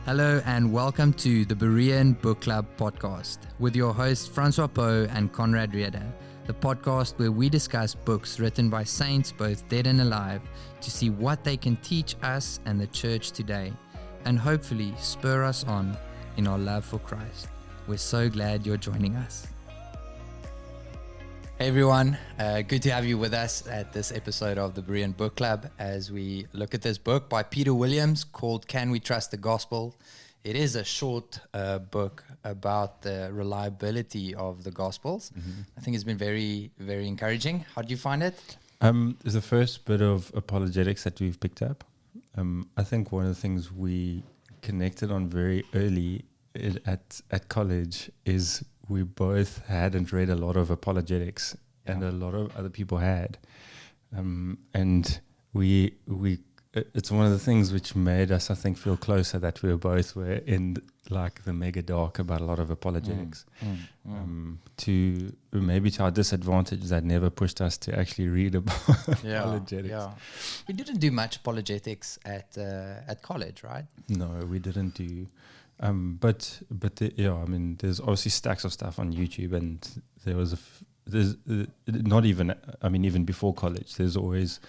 Hello and welcome to the Berean Book Club podcast with your hosts Francois Poe and Conrad Rieder, the podcast where we discuss books written by saints both dead and alive to see what they can teach us and the church today and hopefully spur us on in our love for Christ. We're so glad you're joining us. Hey everyone, good to have you with us at this episode of the Berean Book Club as we look at this book by Peter Williams called Can We Trust the Gospel? It is a short book about the reliability of the Gospels. I think it's been very, very encouraging. How did you find it? It's the first bit of apologetics that we've picked up. I think one of the things we connected on very early at college is we both hadn't read a lot of apologetics, and a lot of other people had, and we it's one of the things which made us, I think, feel closer that we were in like the mega dark about a lot of apologetics. To our disadvantage, that never pushed us to actually read about apologetics. Yeah. We didn't do much apologetics at college, right? No, we didn't do. But there's obviously stacks of stuff on YouTube, and there's not even, even before college, there's always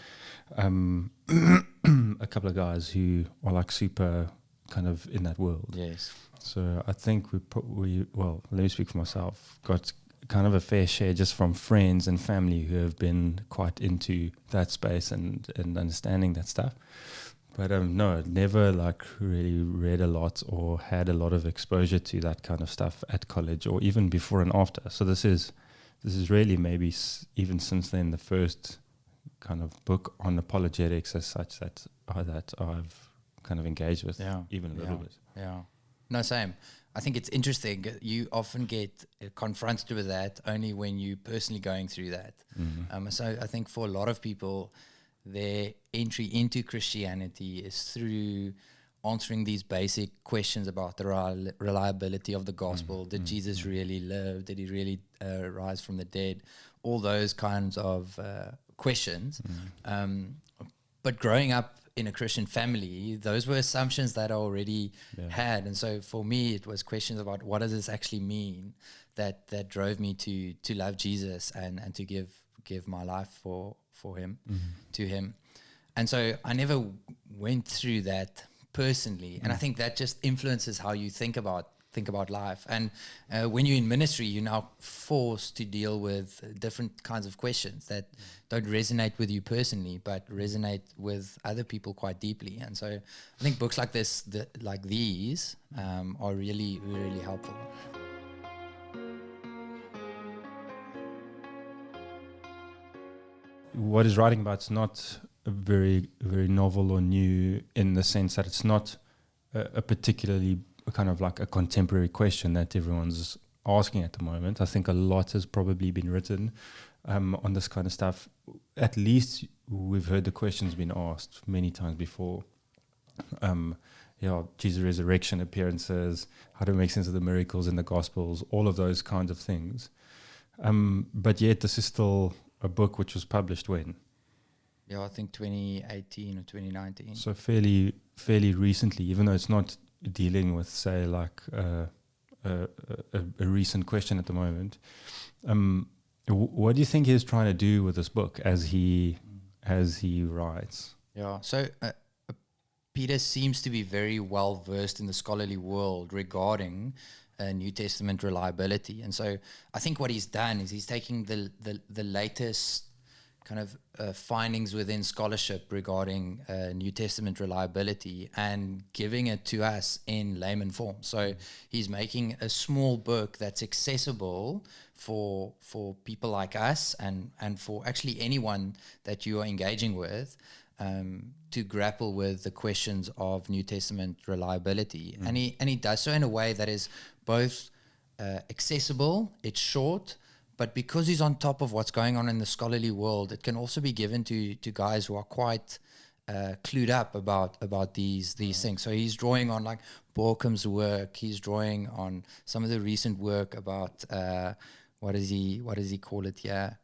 a couple of guys who are like super kind of in that world. Yes. So I think let me speak for myself, got kind of a fair share just from friends and family who have been quite into that space and understanding that stuff. But no, never like really read a lot or had a lot of exposure to that kind of stuff at college or even before and after. So this is really maybe even since then the first kind of book on apologetics as such that I've kind of engaged with even a little bit. Yeah. No, same. I think it's interesting. You often get confronted with that only when you're personally going through that. So I think for a lot of people, their entry into Christianity is through answering these basic questions about the reliability of the gospel. Did Jesus really live? Did he really rise from the dead? All those kinds of questions. But growing up in a Christian family, those were assumptions that I already had. And so for me, it was questions about what does this actually mean that drove me to love Jesus and to give my life for him, to him. And so I never went through that personally. And I think that just influences how you think about life. And when you're in ministry, you're now forced to deal with different kinds of questions that don't resonate with you personally, but resonate with other people quite deeply. And so I think books like this, like these, are really, really helpful. What he's writing about is not very, very novel or new in the sense that it's not a particularly kind of like a contemporary question that everyone's asking at the moment. I think a lot has probably been written on this kind of stuff. At least we've heard the questions been asked many times before. Jesus' resurrection appearances, how to make sense of the miracles in the Gospels, all of those kinds of things. But yet this is still a book which was published when? Yeah, I think 2018 or 2019. So fairly recently, even though it's not dealing with, say, like a recent question at the moment. What do you think he's trying to do with this book as he writes? Yeah, so Peter seems to be very well versed in the scholarly world regarding New Testament reliability. And so I think what he's done is he's taking the latest kind of findings within scholarship regarding New Testament reliability and giving it to us in layman form. So he's making a small book that's accessible for people like us and for actually anyone that you are engaging with to grapple with the questions of New Testament reliability. And he does so in a way that is both accessible, it's short, but because he's on top of what's going on in the scholarly world, it can also be given to guys who are quite clued up about these things. So he's drawing on like Borkum's work. He's drawing on some of the recent work about what does he call it here?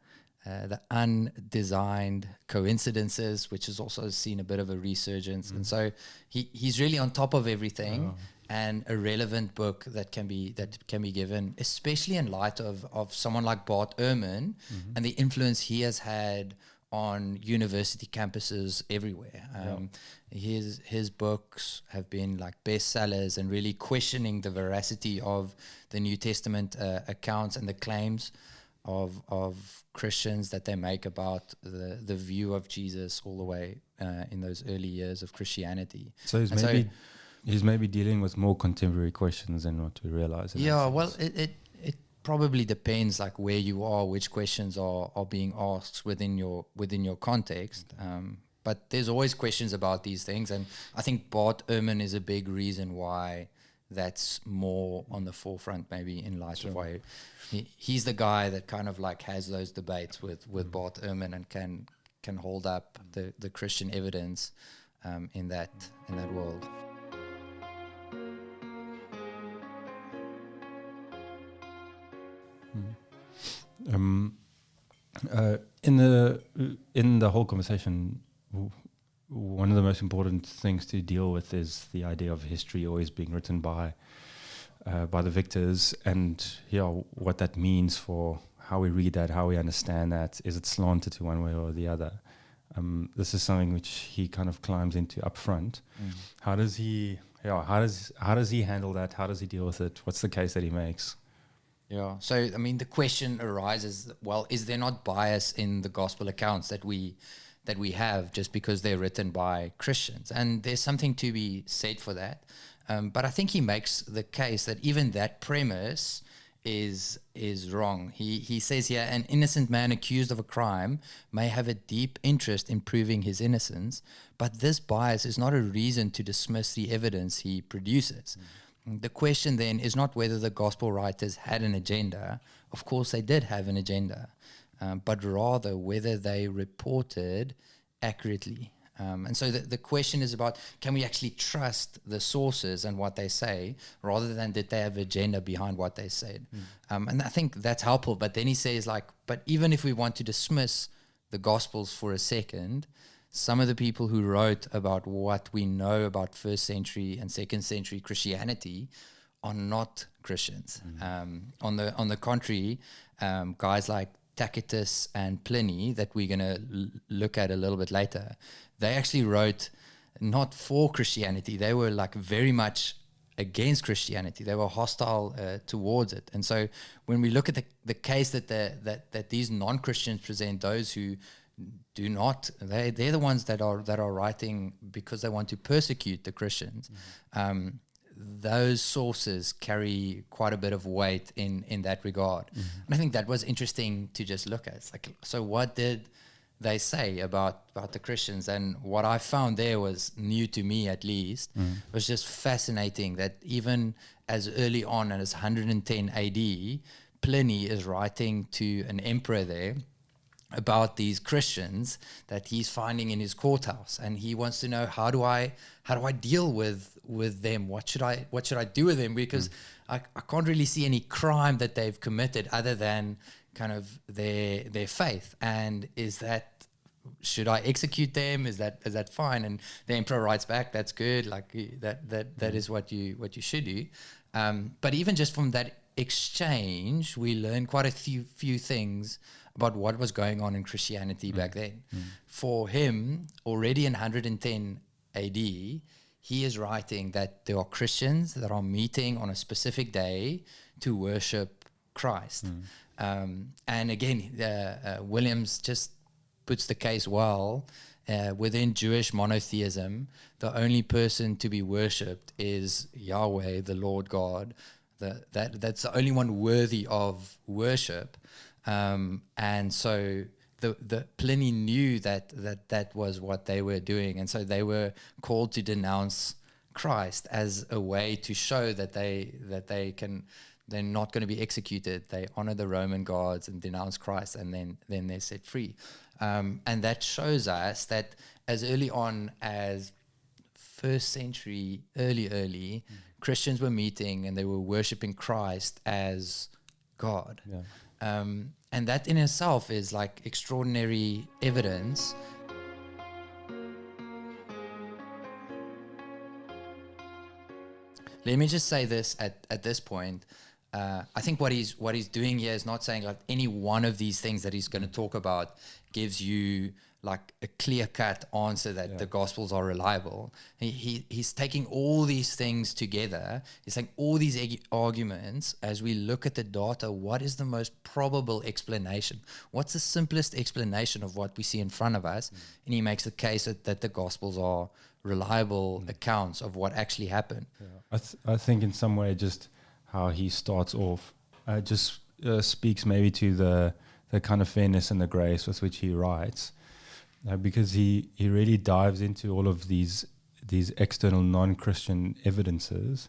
The undesigned coincidences, which has also seen a bit of a resurgence. And so he's really on top of everything. and a relevant book that can be given, especially in light of someone like Bart Ehrman and the influence he has had on university campuses everywhere. His books have been like bestsellers and really questioning the veracity of the New Testament accounts and the claims of Christians that they make about the view of Jesus all the way in those early years of Christianity. So he's maybe dealing with more contemporary questions than what we realize. Yeah, well, it probably depends like where you are, which questions are being asked within your context. But there's always questions about these things, and I think Bart Ehrman is a big reason why that's more on the forefront, maybe in light of why he's the guy that kind of like has those debates with Bart Ehrman and can hold up the Christian evidence in that world. In the whole conversation, one of the most important things to deal with is the idea of history always being written by the victors, and what that means for how we read that, how we understand that. Is it slanted to one way or the other? This is something which he kind of climbs into up front. How does he handle that? How does he deal with it? What's the case that he makes? Yeah. So, I mean, the question arises, well, is there not bias in the gospel accounts that we have just because they're written by Christians? And there's something to be said for that. But I think he makes the case that even that premise is wrong. He says here, an innocent man accused of a crime may have a deep interest in proving his innocence, but this bias is not a reason to dismiss the evidence he produces. The question then is not whether the gospel writers had an agenda. Of course, they did have an agenda, but rather whether they reported accurately. And so the question is about, can we actually trust the sources and what they say, rather than did they have agenda behind what they said? And I think that's helpful. But then he says, like, but even if we want to dismiss the Gospels for a second, some of the people who wrote about what we know about first century and second century Christianity are not Christians. On the contrary, guys like Tacitus and Pliny, that we're going to look at a little bit later, they actually wrote not for Christianity. They were like very much against Christianity. They were hostile towards it. And so when we look at the case that these non-Christians present, those who do not, they're the ones that are writing because they want to persecute the Christians. Those sources carry quite a bit of weight in that regard. And I think that was interesting to just look at. It's like, so what did they say about the Christians? And what I found there was new to me, at least, was just fascinating that even as early on as 110 AD, Pliny is writing to an emperor there about these Christians that he's finding in his courthouse, and he wants to know, how do I deal with them? What should I do with them? Because I can't really see any crime that they've committed other than kind of their faith. And should I execute them? Is that fine? And the emperor writes back, that's good. Like that is what you should do. But even just from that exchange, we learn quite a few things about what was going on in Christianity back then. For him, already in 110 AD, he is writing that there are Christians that are meeting on a specific day to worship Christ. And again, Williams just puts the case well. Within Jewish monotheism, the only person to be worshipped is Yahweh, the Lord God. That's the only one worthy of worship. And so the Pliny knew that was what they were doing, and so they were called to denounce Christ as a way to show that they're not going to be executed. They honor the Roman gods and denounce Christ, and then they're set free. And that shows us that as early on as first century, early Christians were meeting and they were worshiping Christ as God. And that in itself is like extraordinary evidence. Let me just say this at this point. I think what he's doing here is not saying like any one of these things that he's going to talk about gives you like a clear-cut answer that the Gospels are reliable. He's taking all these things together. He's saying all these arguments, as we look at the data, what is the most probable explanation? What's the simplest explanation of what we see in front of us? And he makes the case that the Gospels are reliable accounts of what actually happened. Yeah. I think in some way just how he starts off just speaks maybe to the kind of fairness and the grace with which he writes. Because he really dives into all of these external non-Christian evidences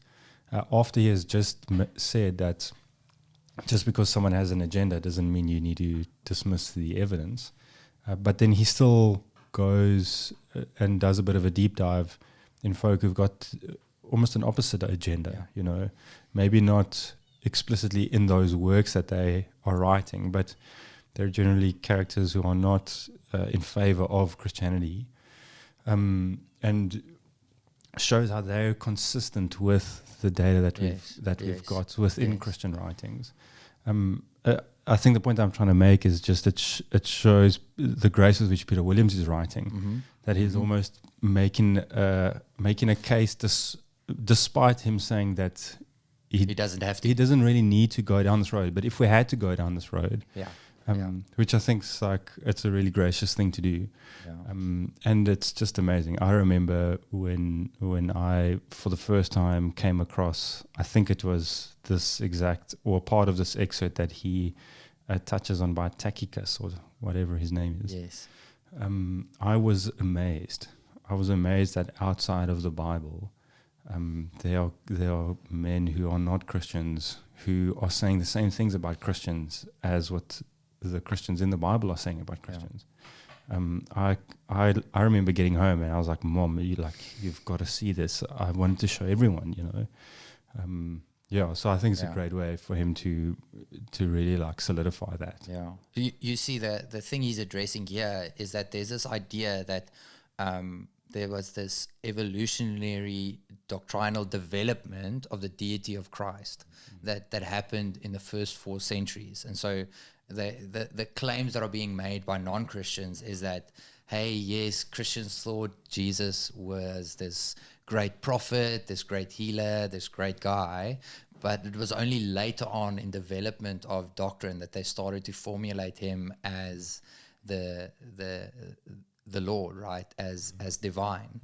after he has just said that just because someone has an agenda doesn't mean you need to dismiss the evidence. But then he still goes and does a bit of a deep dive in folk who've got almost an opposite agenda, you know, maybe not explicitly in those works that they are writing, but they're generally characters who are not in favor of Christianity, and shows how they're consistent with the data that we've got within Christian writings. I think the point I'm trying to make is just it shows the grace with which Peter Williams is writing, that he's almost making a case despite him saying that he doesn't have to. He doesn't really need to go down this road. But if we had to go down this road, which I think is like it's a really gracious thing to do, and it's just amazing. I remember when I for the first time came across, I think it was this exact or part of this excerpt that he touches on by Tychicus or whatever his name is. Yes, I was amazed. I was amazed that outside of the Bible, there are men who are not Christians who are saying the same things about Christians as what the Christians in the Bible are saying about Christians. I remember getting home and I was like, Mom, you've got to see this. I wanted to show everyone, you know. So I think it's a great way for him to really like solidify that. Yeah. You see the thing he's addressing here is that there's this idea that there was this evolutionary doctrinal development of the deity of Christ that happened in the first 4 centuries. And so the claims that are being made by non-Christians is that, hey, yes, Christians thought Jesus was this great prophet, this great healer, this great guy, but it was only later on in development of doctrine that they started to formulate him as the Lord, right, as divine.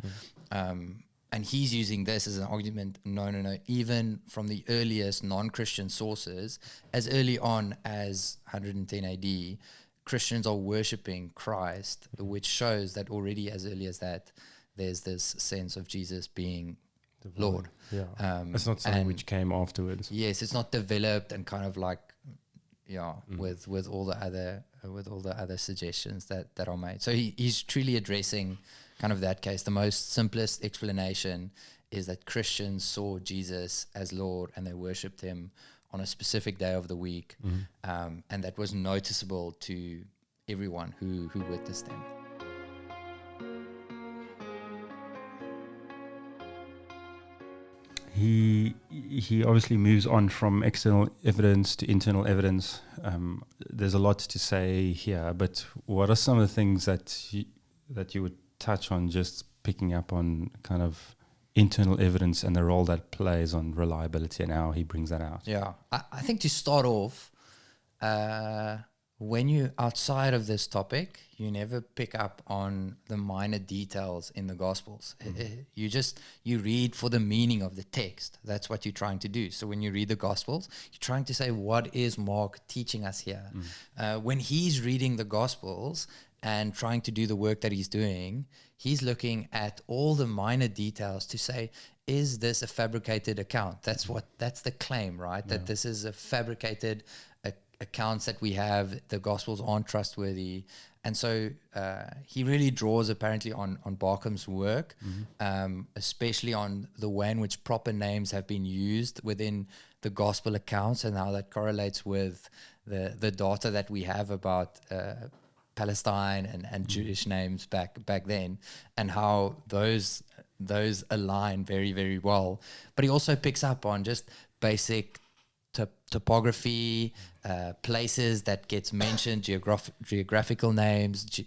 And he's using this as an argument, no, even from the earliest non-Christian sources, as early on as 110 AD, Christians are worshipping Christ, which shows that already as early as that, there's this sense of Jesus being divine. Lord. Yeah, it's not something which came afterwards. Yes, it's not developed and kind of like, with all the other suggestions that are made. So he's truly addressing kind of that case. The most simplest explanation is that Christians saw Jesus as Lord and they worshipped him on a specific day of the week, and that was noticeable to everyone who witnessed them. He obviously moves on from external evidence to internal evidence. There's a lot to say here, but what are some of the things that you would touch on, just picking up on kind of internal evidence and the role that plays on reliability and how he brings that out? Yeah, I think to start off, when you're outside of this topic, you never pick up on the minor details in the Gospels. You read for the meaning of the text. That's what you're trying to do. So when you read the Gospels, you're trying to say, what is Mark teaching us here? When he's reading the Gospels and trying to do the work that he's doing, he's looking at all the minor details to say, is this a fabricated account? That's the claim, right? Yeah. That this is a fabricated accounts that we have, the Gospels aren't trustworthy. And so he really draws apparently on Barkham's work, especially on the way in which proper names have been used within the Gospel accounts and how that correlates with the data that we have about Palestine and Jewish names back then, and how those those align very, very well. But he also picks up on just basic topography, places that gets mentioned, geographical names,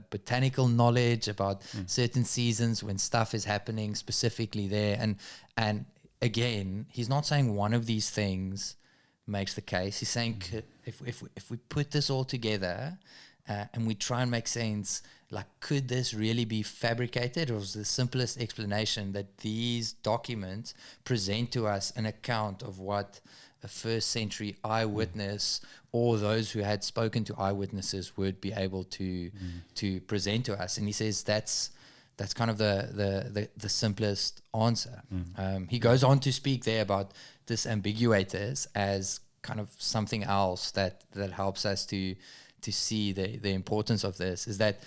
botanical knowledge about certain seasons when stuff is happening specifically there. And again, he's not saying one of these things makes the case. He's saying if we put this all together and we try and make sense, like, could this really be fabricated, or is the simplest explanation that these documents present to us an account of what a first century eyewitness or those who had spoken to eyewitnesses would be able to present to us? And he says that's kind of the simplest answer. He goes on to speak there about disambiguators as kind of something else that helps us to see the importance of this, is that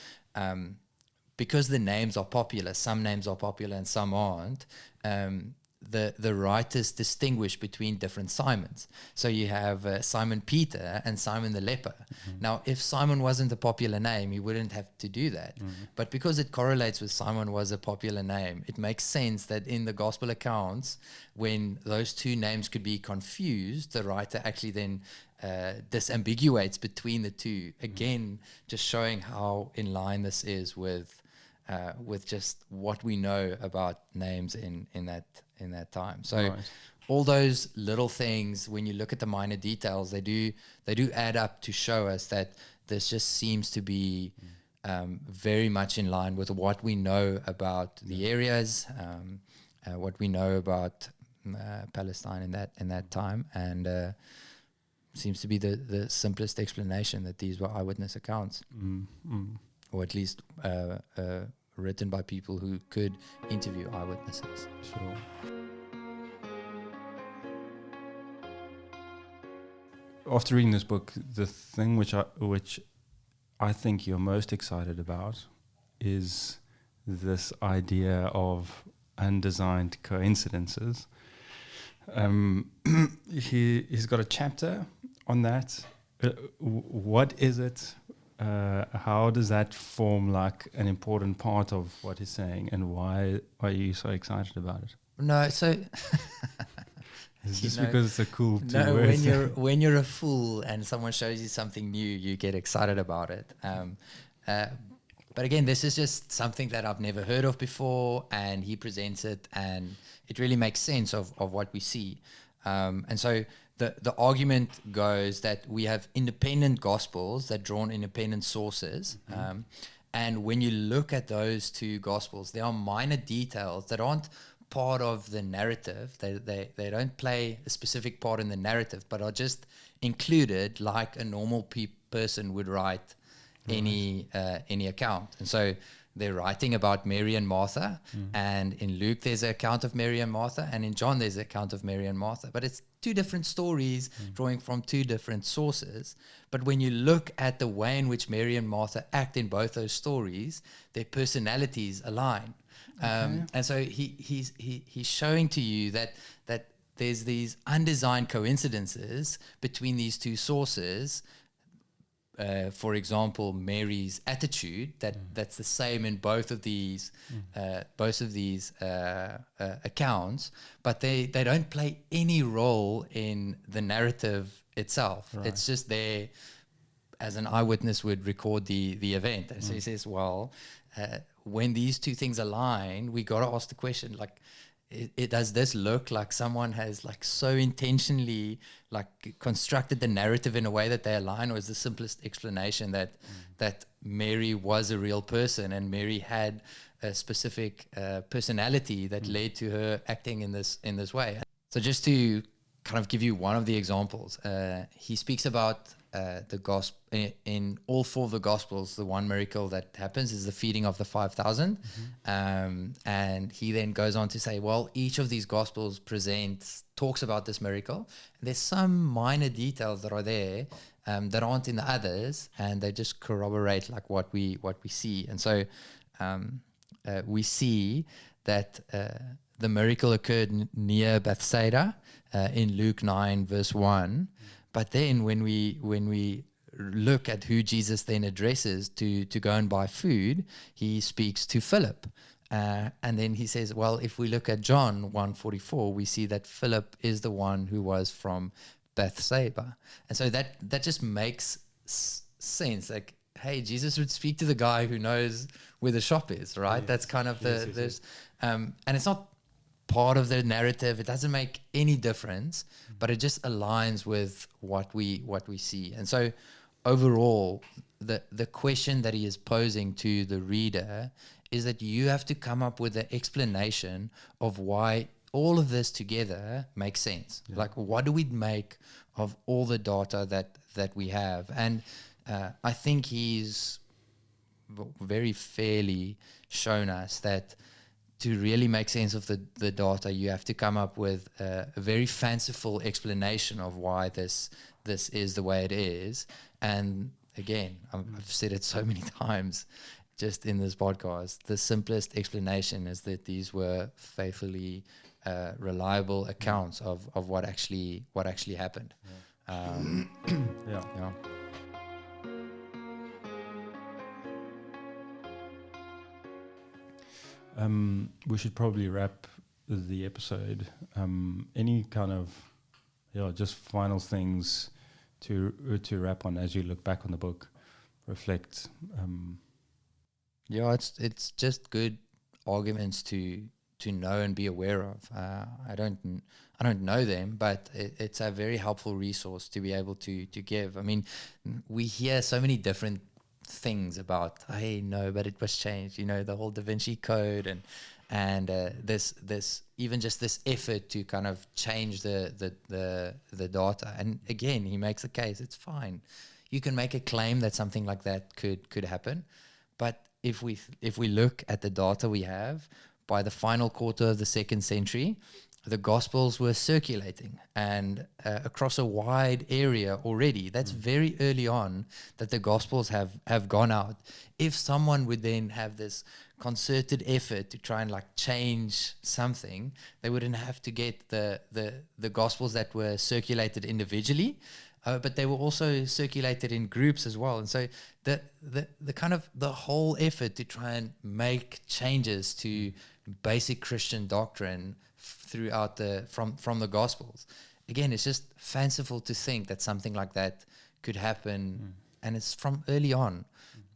because the names are popular, some names are popular and some aren't, the writers distinguish between different Simons. So you have Simon Peter and Simon the leper. Now, if Simon wasn't a popular name, he wouldn't have to do that. But because it correlates with Simon was a popular name, it makes sense that in the gospel accounts, when those two names could be confused, the writer actually then disambiguates between the two. Again, just showing how in line this is with just what we know about names in that time. So all those little things, when you look at the minor details, they do add up to show us that this just seems to be very much in line with what we know about the areas, what we know about Palestine in that time, and seems to be the simplest explanation that these were eyewitness accounts, or at least written by people who could interview eyewitnesses. Sure. After reading this book, the thing which I think you're most excited about is this idea of undesigned coincidences. He's got a chapter on that. What is it? How does that form like an important part of what he's saying, and why are you so excited about it? No, so it's just because it's a cool two words. when you're a fool and someone shows you something new, you get excited about it. But again, this is just something that I've never heard of before, and he presents it, and it really makes sense of what we see. And so the argument goes that we have independent gospels that draw on independent sources. And when you look at those two gospels, there are minor details that aren't part of the narrative. They don't play a specific part in the narrative, but are just included like a normal person would write any account. And so they're writing about Mary and Martha, and in Luke there's an account of Mary and Martha, and in John there's an account of Mary and Martha. But it's two different stories drawing from two different sources. But when you look at the way in which Mary and Martha act in both those stories, their personalities align. And so he's showing to you that there's these undesigned coincidences between these two sources. For example, Mary's attitude, that's the same in both of these accounts, but they don't play any role in the narrative itself. Right. It's just there as an eyewitness would record the event. And so he says, well, when these two things align, we got to ask the question, like, does this look like someone has like so intentionally like constructed the narrative in a way that they align, or is the simplest explanation that Mary was a real person and Mary had a specific personality that led to her acting in this way? So just to kind of give you one of the examples, he speaks about the gospel in all four of the gospels. The one miracle that happens is the feeding of the 5,000, and he then goes on to say, well, each of these gospels talks about this miracle, and there's some minor details that are there that aren't in the others, and they just corroborate like what we see. And so we see that the miracle occurred near Bethsaida in Luke 9 verse 1. But then when we look at who Jesus then addresses to go and buy food, he speaks to Philip. And then he says, well, if we look at John 1:44, we see that Philip is the one who was from Bethsaida. And so that just makes sense. Like, hey, Jesus would speak to the guy who knows where the shop is, right? Yes. That's kind of Yes. and it's not part of the narrative. It doesn't make any difference, but it just aligns with what we see. And so overall, the question that he is posing to the reader is that you have to come up with an explanation of why all of this together makes sense. Yeah. Like, what do we make of all the data that we have? And I think he's very fairly shown us that to really make sense of the data, you have to come up with a very fanciful explanation of why this is the way it is. And again, I've said it so many times just in this podcast, the simplest explanation is that these were faithfully reliable accounts of what actually happened. Yeah. We should probably wrap the episode. Any kind of just final things to wrap on as you look back on the book, reflect. It's just good arguments to know and be aware of. I don't know them, but it's a very helpful resource to be able to give. I mean, we hear so many different things about, hey, no, but it was changed. The whole Da Vinci Code and this even just this effort to kind of change the data. And again, he makes a case. It's fine. You can make a claim that something like that could happen, but if we look at the data we have, by the final quarter of the 2nd century, the Gospels were circulating and across a wide area already. That's very early on that the Gospels have gone out. If someone would then have this concerted effort to try and like change something, they wouldn't have to get the Gospels that were circulated individually, but they were also circulated in groups as well. And so the kind of the whole effort to try and make changes to basic Christian doctrine throughout from the Gospels, again, it's just fanciful to think that something like that could happen. And it's from early on.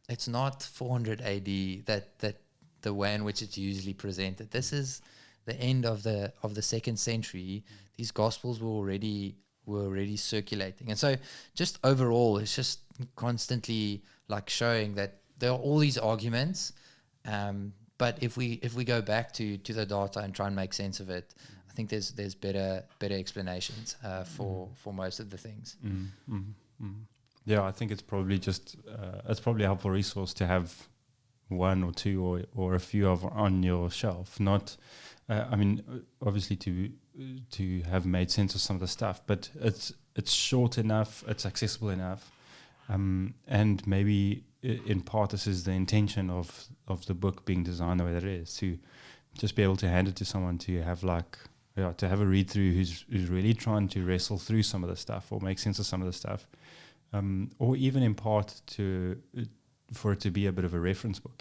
It's not 400 AD that the way in which it's usually presented. This is the end of the 2nd century. These Gospels were already circulating. And so just overall, it's just constantly like showing that there are all these arguments, but if we go back to the data and try and make sense of it, I think there's better explanations for most of the things. Yeah, I think it's probably just it's probably a helpful resource to have one or two or a few of on your shelf. Not, I mean, obviously to have made sense of some of the stuff, but it's short enough, it's accessible enough, and maybe in part this is the intention of the book being designed the way that it is, to just be able to hand it to someone to have to have a read through who's really trying to wrestle through some of the stuff or make sense of some of the stuff, or even in part for it to be a bit of a reference book,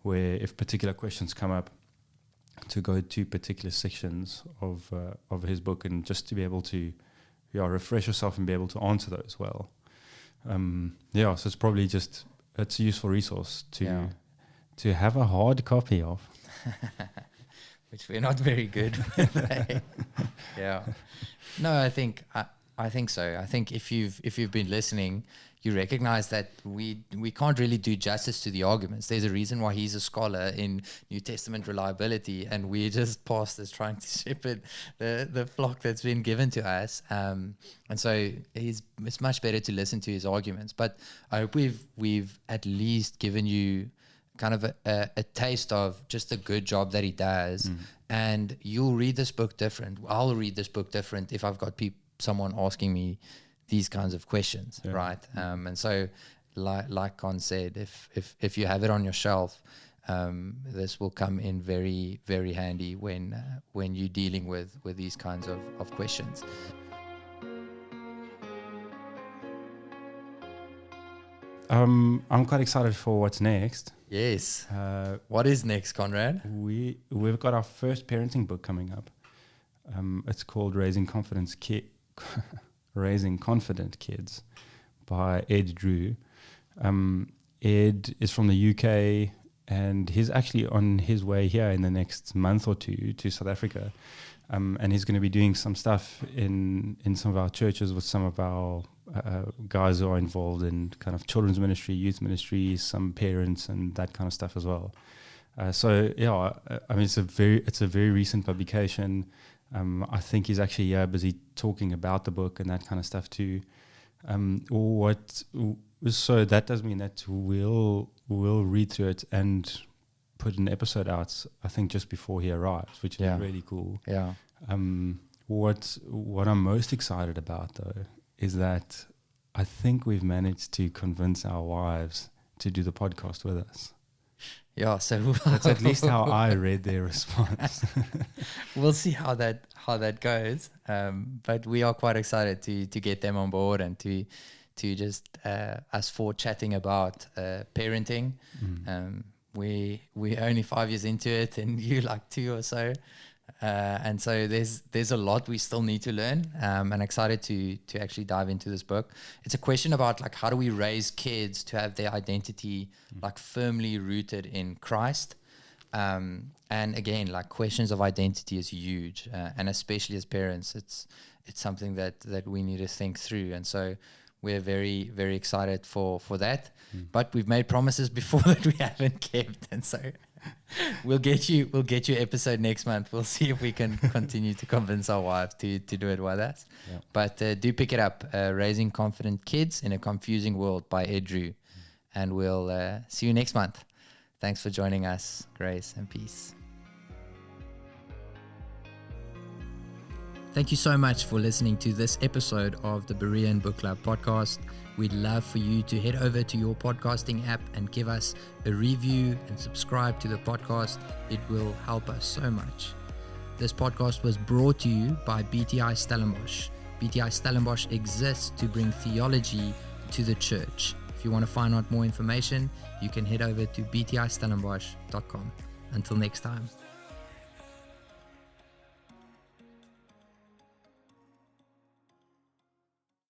where if particular questions come up, to go to particular sections of his book and just to be able to refresh yourself and be able to answer those well. So it's probably just it's a useful resource to have a hard copy of. Which we're not very good with. Yeah. No, I think so. I think if you've been listening, you recognize that we can't really do justice to the arguments. There's a reason why he's a scholar in New Testament reliability, and we're just pastors trying to shepherd the flock that's been given to us. And so it's much better to listen to his arguments. But I hope we've at least given you kind of a taste of just the good job that he does. And you'll read this book different. I'll read this book different if I've got someone asking me these kinds of questions, right? And so, like Con said, if you have it on your shelf, this will come in very, very handy when you're dealing with these kinds of questions. I'm quite excited for what's next. Yes. What is next, Conrad? We've got our first parenting book coming up. It's called Raising Confident Kids by Ed Drew. Ed is from the UK, and he's actually on his way here in the next month or two to South Africa. And he's going to be doing some stuff in some of our churches with some of our guys who are involved in kind of children's ministry, youth ministry, some parents, and that kind of stuff as well. So yeah, I mean, it's a very recent publication. I think he's actually busy talking about the book and that kind of stuff too. So that does mean that we'll read through it and put an episode out, I think, just before he arrives, which is really cool. Yeah. What I'm most excited about, though, is that I think we've managed to convince our wives to do the podcast with us. Yeah, so that's at least how I read their response. We'll see how that goes. But we are quite excited to get them on board and to just us four chatting about parenting. We're only 5 years into it, and you like 2 or so. And so there's a lot we still need to learn. And excited to actually dive into this book. It's a question about like how do we raise kids to have their identity like firmly rooted in Christ. And again, like questions of identity is huge, and especially as parents, it's something that we need to think through. And so we're very, very excited for that. But we've made promises before that we haven't kept, and so we'll get you episode next month. We'll see if we can continue to convince our wife to do it with us. Yeah. But do pick it up, Raising Confident Kids in a Confusing World by Ed Drew. And we'll see you next month. Thanks for joining us. Grace and peace. Thank you so much for listening to this episode of the Berean Book Club podcast. We'd love for you to head over to your podcasting app and give us a review and subscribe to the podcast. It will help us so much. This podcast was brought to you by BTI Stellenbosch. BTI Stellenbosch exists to bring theology to the church. If you want to find out more information, you can head over to btistellenbosch.com. Until next time.